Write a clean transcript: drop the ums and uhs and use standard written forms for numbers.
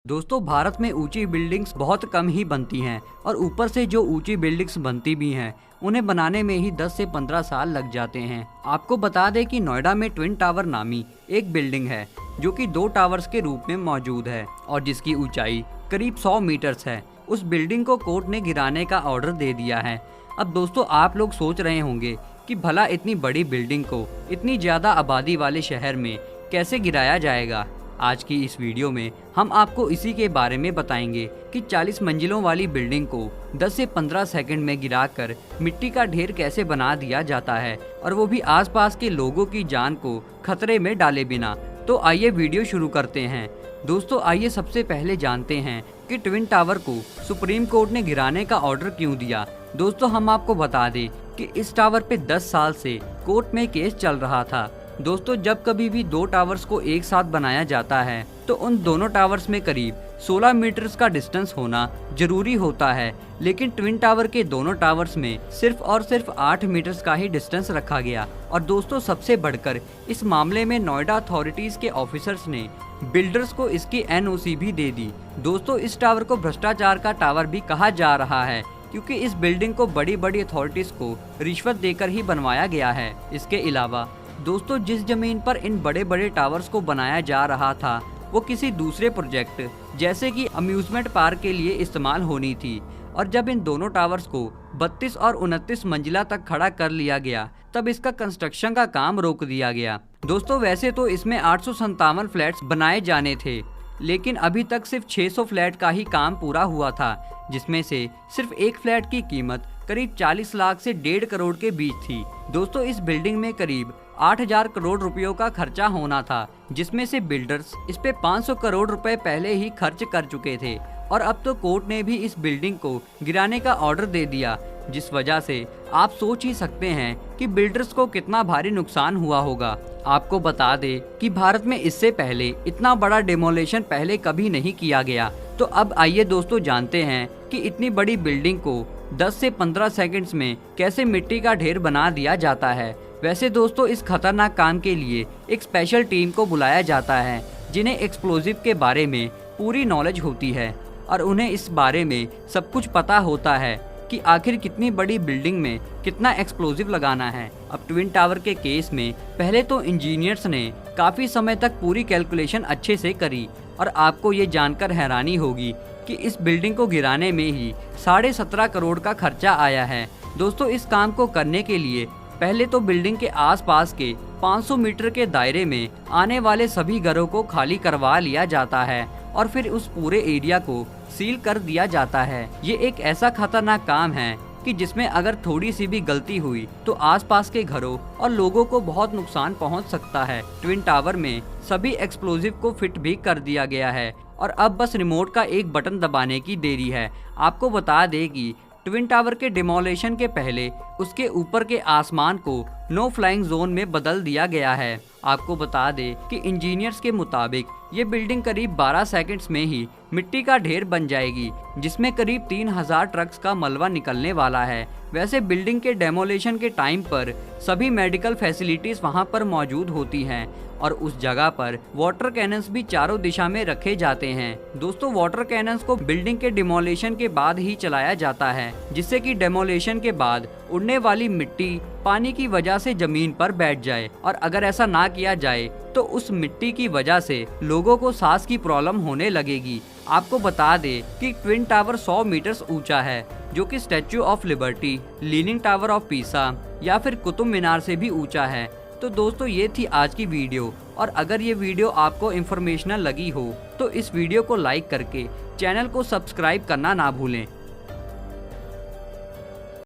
दोस्तों भारत में ऊंची बिल्डिंग्स बहुत कम ही बनती हैं और ऊपर से जो ऊंची बिल्डिंग्स बनती भी हैं उन्हें बनाने में ही 10 से 15 साल लग जाते हैं। आपको बता दें कि नोएडा में ट्विन टावर नामी एक बिल्डिंग है जो कि 2 टावर्स के रूप में मौजूद है और जिसकी ऊंचाई करीब 100 मीटर्स है। उस बिल्डिंग को कोर्ट ने गिराने का ऑर्डर दे दिया है। अब दोस्तों आप लोग सोच रहे होंगे कि भला इतनी बड़ी बिल्डिंग को इतनी ज़्यादा आबादी वाले शहर में कैसे गिराया जाएगा। आज की इस वीडियो में हम आपको इसी के बारे में बताएंगे कि 40 मंजिलों वाली बिल्डिंग को 10 से 15 सेकंड में गिराकर मिट्टी का ढेर कैसे बना दिया जाता है और वो भी आसपास के लोगों की जान को खतरे में डाले बिना। तो आइए वीडियो शुरू करते हैं। दोस्तों आइए सबसे पहले जानते हैं कि ट्विन टावर को सुप्रीम कोर्ट ने गिराने का ऑर्डर क्यों दिया। दोस्तों हम आपको बता दें कि इस टावर पे 10 साल से कोर्ट में केस चल रहा था। दोस्तों जब कभी भी 2 टावर्स को एक साथ बनाया जाता है तो उन दोनों टावर्स में करीब 16 मीटर्स का डिस्टेंस होना जरूरी होता है, लेकिन ट्विन टावर के दोनों टावर्स में सिर्फ और सिर्फ 8 मीटर्स का ही डिस्टेंस रखा गया। और दोस्तों सबसे बढ़कर इस मामले में नोएडा अथॉरिटीज के ऑफिसर्स ने बिल्डर्स को इसकी NOC भी दे दी। दोस्तों इस टावर को भ्रष्टाचार का टावर भी कहा जा रहा है क्योंकि इस बिल्डिंग को बड़ी बड़ी अथॉरिटीज को रिश्वत देकर ही बनवाया गया है। इसके अलावा दोस्तों जिस जमीन पर इन बड़े बड़े टावर्स को बनाया जा रहा था वो किसी दूसरे प्रोजेक्ट जैसे कि अम्यूजमेंट पार्क के लिए इस्तेमाल होनी थी, और जब इन दोनों टावर्स को 32 और 29 मंजिला तक खड़ा कर लिया गया तब इसका कंस्ट्रक्शन का काम रोक दिया गया। दोस्तों वैसे तो इसमें 857 फ्लैट्स बनाए जाने थे, लेकिन अभी तक सिर्फ 600 फ्लैट का ही काम पूरा हुआ था, जिसमें से सिर्फ एक फ्लैट की कीमत करीब 40 लाख से 1.5 करोड़ के बीच थी। दोस्तों इस बिल्डिंग में करीब 8000 करोड़ रुपयों का खर्चा होना था, जिसमें से बिल्डर्स इस पे 500 करोड़ रुपए पहले ही खर्च कर चुके थे और अब तो कोर्ट ने भी इस बिल्डिंग को गिराने का ऑर्डर दे दिया, जिस वजह से आप सोच ही सकते हैं कि बिल्डर्स को कितना भारी नुकसान हुआ होगा। आपको बता दें कि भारत में इससे पहले इतना बड़ा डेमोलेशन पहले कभी नहीं किया गया। तो अब आइए दोस्तों जानते हैं कि इतनी बड़ी बिल्डिंग को 10 से 15 सेकंड्स में कैसे मिट्टी का ढेर बना दिया जाता है। वैसे दोस्तों इस खतरनाक काम के लिए एक स्पेशल टीम को बुलाया जाता है जिन्हें एक्सप्लोजिव के बारे में पूरी नॉलेज होती है और उन्हें इस बारे में सब कुछ पता होता है कि आखिर कितनी बड़ी बिल्डिंग में कितना एक्सप्लोजिव लगाना है। अब ट्विन टावर के केस में पहले तो इंजीनियर्स ने काफ़ी समय तक पूरी कैलकुलेशन अच्छे से करी और आपको ये जानकर हैरानी होगी कि इस बिल्डिंग को गिराने में ही 17.5 करोड़ का खर्चा आया है। दोस्तों इस काम को करने के लिए पहले तो बिल्डिंग के आसपास के 500 मीटर के दायरे में आने वाले सभी घरों को खाली करवा लिया जाता है और फिर उस पूरे एरिया को सील कर दिया जाता है। ये एक ऐसा खतरनाक काम है कि जिसमें अगर थोड़ी सी भी गलती हुई तो आसपास के घरों और लोगों को बहुत नुकसान पहुंच सकता है। ट्विन टावर में सभी एक्सप्लोजिव को फिट भी कर दिया गया है और अब बस रिमोट का एक बटन दबाने की देरी है। आपको बता दें कि ट्विन टावर के डिमोलेशन के पहले उसके ऊपर के आसमान को नो फ्लाइंग जोन में बदल दिया गया है। आपको बता दें कि इंजीनियर्स के मुताबिक ये बिल्डिंग करीब 12 सेकंड्स में ही मिट्टी का ढेर बन जाएगी, जिसमें करीब 3000 ट्रक्स का मलबा निकलने वाला है। वैसे बिल्डिंग के डेमोलेशन के टाइम पर सभी मेडिकल फैसिलिटीज वहां पर मौजूद होती हैं और उस जगह पर वाटर कैनन्स भी चारों दिशा में रखे जाते हैं। दोस्तों वाटर कैनन्स को बिल्डिंग के डिमोलेशन के बाद ही चलाया जाता है, जिससे कि डेमोलेशन के बाद उड़ने वाली मिट्टी पानी की वजह से जमीन पर बैठ जाए, और अगर ऐसा ना किया जाए तो उस मिट्टी की वजह से लोगों को सांस की प्रॉब्लम होने लगेगी। आपको बता दें कि ट्विन टावर 100 मीटर्स ऊंचा है, जो कि statue of liberty, leaning tower of Pisa या फिर कुतुब मीनार से भी ऊंचा है। तो दोस्तों ये थी आज की वीडियो, और अगर ये वीडियो आपको इन्फॉर्मेशनल लगी हो तो इस वीडियो को लाइक करके चैनल को सब्सक्राइब करना ना भूलें।